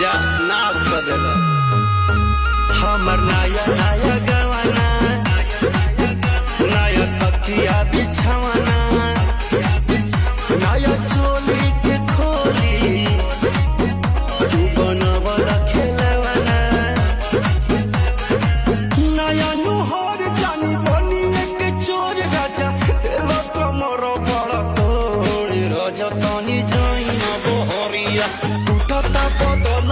जा नाश कर देगा हमर नया नया गवाना नया तकिया बिछवाना नया चोली के खोली तू बनवला खेलवाना नया नुहर जानी बनी एक चोर राजा तेरा कमर बड़ा तोड़ राजा तनी जाई ना बहरिया टूटता बदन